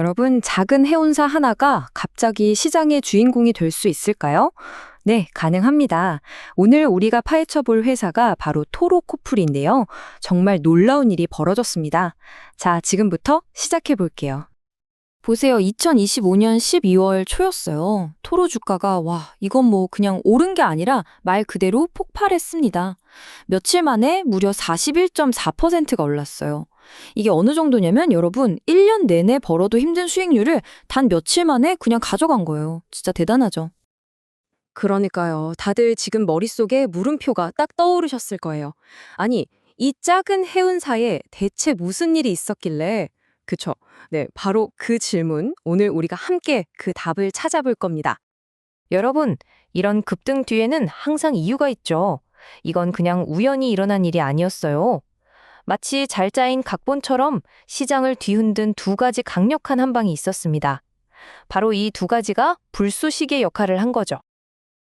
여러분, 작은 해운사 하나가 갑자기 시장의 주인공이 될 수 있을까요? 네, 가능합니다. 오늘 우리가 파헤쳐 볼 회사가 바로 토로코플인데요. 정말 놀라운 일이 벌어졌습니다. 자, 지금부터 시작해 볼게요. 보세요. 2025년 12월 초였어요. 토로 주가가 이건 그냥 오른 게 아니라 말 그대로 폭발했습니다. 며칠 만에 무려 41.4%가 올랐어요. 이게 어느 정도냐면 여러분 1년 내내 벌어도 힘든 수익률을 단 며칠 만에 그냥 가져간 거예요. 진짜 대단하죠. 그러니까요. 다들 지금 머릿속에 물음표가 딱 떠오르셨을 거예요. 아니, 이 작은 해운사에 대체 무슨 일이 있었길래? 그쵸. 네, 바로 그 질문, 오늘 우리가 함께 그 답을 찾아볼 겁니다. 여러분, 이런 급등 뒤에는 항상 이유가 있죠. 이건 그냥 우연히 일어난 일이 아니었어요. 마치 잘 짜인 각본처럼 시장을 뒤흔든 두 가지 강력한 한방이 있었습니다. 바로 이 두 가지가 불쏘시개 역할을 한 거죠.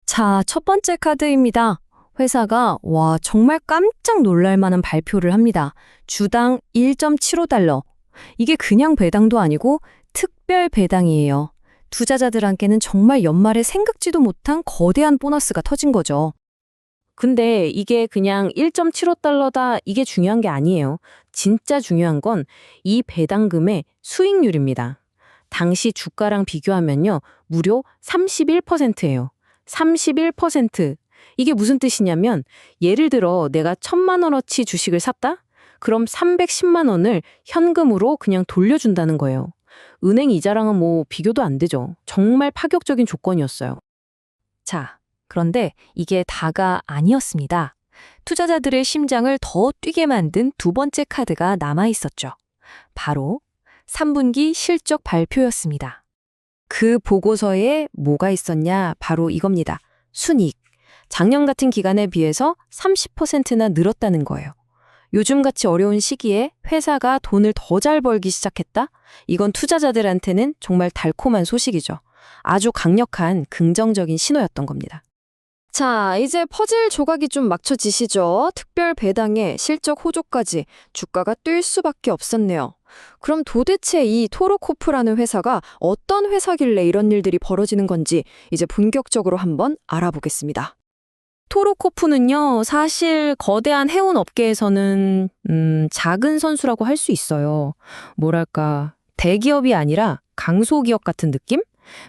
자, 첫 번째 카드입니다. 회사가 정말 깜짝 놀랄 만한 발표를 합니다. 주당 1.75달러. 이게 그냥 배당도 아니고 특별 배당이에요. 투자자들한테는 정말 연말에 생각지도 못한 거대한 보너스가 터진 거죠. 근데 이게 그냥 1.75달러다 이게 중요한 게 아니에요. 진짜 중요한 건 이 배당금의 수익률입니다. 당시 주가랑 비교하면요. 무려 31%예요. 31%. 이게 무슨 뜻이냐면 예를 들어 내가 1,000만 원어치 주식을 샀다? 그럼 310만 원을 현금으로 그냥 돌려준다는 거예요. 은행 이자랑은 비교도 안 되죠. 정말 파격적인 조건이었어요. 자, 그런데 이게 다가 아니었습니다. 투자자들의 심장을 더 뛰게 만든 두 번째 카드가 남아 있었죠. 바로 3분기 실적 발표였습니다. 그 보고서에 뭐가 있었냐? 바로 이겁니다. 순이익. 작년 같은 기간에 비해서 30%나 늘었다는 거예요. 요즘같이 어려운 시기에 회사가 돈을 더 잘 벌기 시작했다? 이건 투자자들한테는 정말 달콤한 소식이죠. 아주 강력한 긍정적인 신호였던 겁니다. 자, 이제 퍼즐 조각이 좀 맞춰지시죠? 특별 배당에 실적 호조까지 주가가 뛸 수밖에 없었네요. 그럼 도대체 이 토로코프라는 회사가 어떤 회사길래 이런 일들이 벌어지는 건지 이제 본격적으로 한번 알아보겠습니다. 토로코프는요, 사실 거대한 해운 업계에서는 작은 선수라고 할 수 있어요. 뭐랄까, 대기업이 아니라 강소기업 같은 느낌?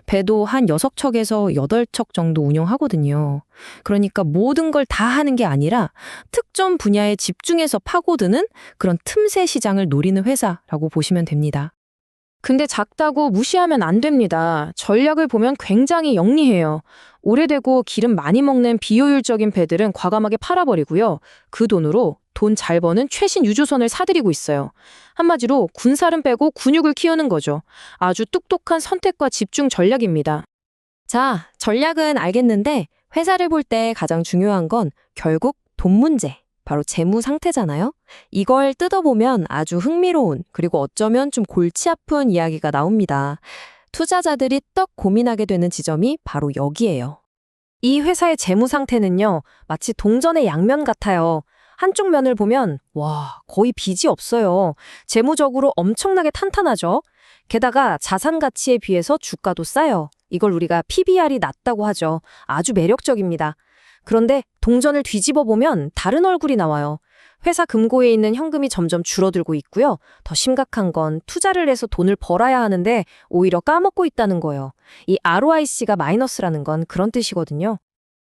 배도 한 6척에서 8척 정도 운영하거든요. 그러니까 모든 걸 다 하는 게 아니라 특정 분야에 집중해서 파고드는 그런 틈새 시장을 노리는 회사라고 보시면 됩니다. 근데 작다고 무시하면 안 됩니다. 전략을 보면 굉장히 영리해요. 오래되고 기름 많이 먹는 비효율적인 배들은 과감하게 팔아버리고요. 그 돈으로 돈 잘 버는 최신 유조선을 사들이고 있어요. 한마디로 군살은 빼고 근육을 키우는 거죠. 아주 똑똑한 선택과 집중 전략입니다. 자, 전략은 알겠는데 회사를 볼 때 가장 중요한 건 결국 돈 문제, 바로 재무 상태잖아요. 이걸 뜯어보면 아주 흥미로운 그리고 어쩌면 좀 골치 아픈 이야기가 나옵니다. 투자자들이 떡 고민하게 되는 지점이 바로 여기예요. 이 회사의 재무 상태는요, 마치 동전의 양면 같아요. 한쪽 면을 보면 거의 빚이 없어요. 재무적으로 엄청나게 탄탄하죠. 게다가 자산 가치에 비해서 주가도 싸요. 이걸 우리가 PBR이 낮다고 하죠. 아주 매력적입니다. 그런데 동전을 뒤집어 보면 다른 얼굴이 나와요. 회사 금고에 있는 현금이 점점 줄어들고 있고요. 더 심각한 건 투자를 해서 돈을 벌어야 하는데 오히려 까먹고 있다는 거예요. 이 ROIC가 마이너스라는 건 그런 뜻이거든요.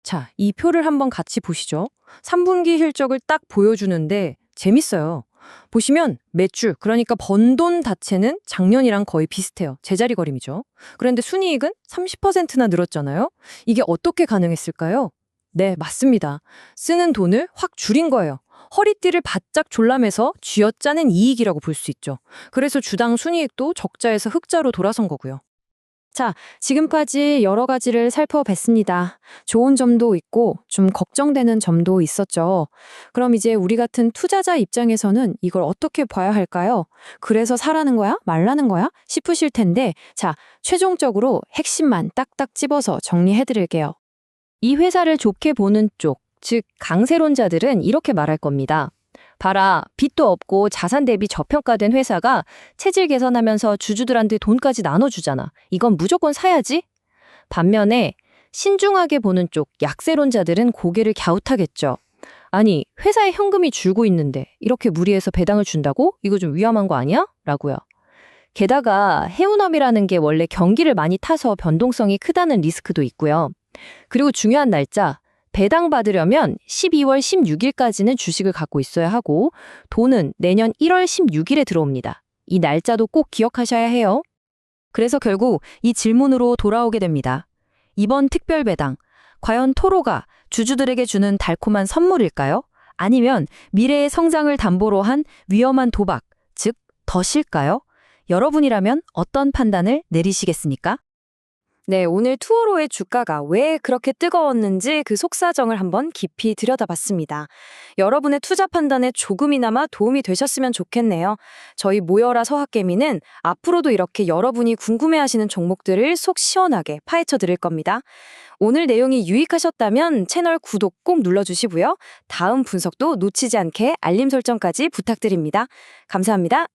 자, 이 표를 한번 같이 보시죠. 3분기 실적을 딱 보여주는데 재밌어요. 보시면 매출, 그러니까 번 돈 자체는 작년이랑 거의 비슷해요. 제자리걸음이죠. 그런데 순이익은 30%나 늘었잖아요. 이게 어떻게 가능했을까요? 네, 맞습니다. 쓰는 돈을 확 줄인 거예요. 허리띠를 바짝 졸라매서 쥐어짜낸 이익이라고 볼 수 있죠. 그래서 주당 순이익도 적자에서 흑자로 돌아선 거고요. 자, 지금까지 여러 가지를 살펴봤습니다. 좋은 점도 있고 좀 걱정되는 점도 있었죠. 그럼 이제 우리 같은 투자자 입장에서는 이걸 어떻게 봐야 할까요? 그래서 사라는 거야? 말라는 거야? 싶으실 텐데, 자, 최종적으로 핵심만 딱딱 집어서 정리해드릴게요. 이 회사를 좋게 보는 쪽, 즉 강세론자들은 이렇게 말할 겁니다. 봐라, 빚도 없고 자산 대비 저평가된 회사가 체질 개선하면서 주주들한테 돈까지 나눠주잖아. 이건 무조건 사야지. 반면에 신중하게 보는 쪽 약세론자들은 고개를 갸웃하겠죠. 아니, 회사에 현금이 줄고 있는데 이렇게 무리해서 배당을 준다고? 이거 좀 위험한 거 아니야? 라고요. 게다가 해운업이라는 게 원래 경기를 많이 타서 변동성이 크다는 리스크도 있고요. 그리고 중요한 날짜, 배당 받으려면 12월 16일까지는 주식을 갖고 있어야 하고 돈은 내년 1월 16일에 들어옵니다. 이 날짜도 꼭 기억하셔야 해요. 그래서 결국 이 질문으로 돌아오게 됩니다. 이번 특별 배당, 과연 토로가 주주들에게 주는 달콤한 선물일까요? 아니면 미래의 성장을 담보로 한 위험한 도박, 즉 덫일까요? 여러분이라면 어떤 판단을 내리시겠습니까? 네, 오늘 투어로의 주가가 왜 그렇게 뜨거웠는지 그 속사정을 한번 깊이 들여다봤습니다. 여러분의 투자 판단에 조금이나마 도움이 되셨으면 좋겠네요. 저희 모여라 서학개미는 앞으로도 이렇게 여러분이 궁금해하시는 종목들을 속 시원하게 파헤쳐 드릴 겁니다. 오늘 내용이 유익하셨다면 채널 구독 꼭 눌러주시고요. 다음 분석도 놓치지 않게 알림 설정까지 부탁드립니다. 감사합니다.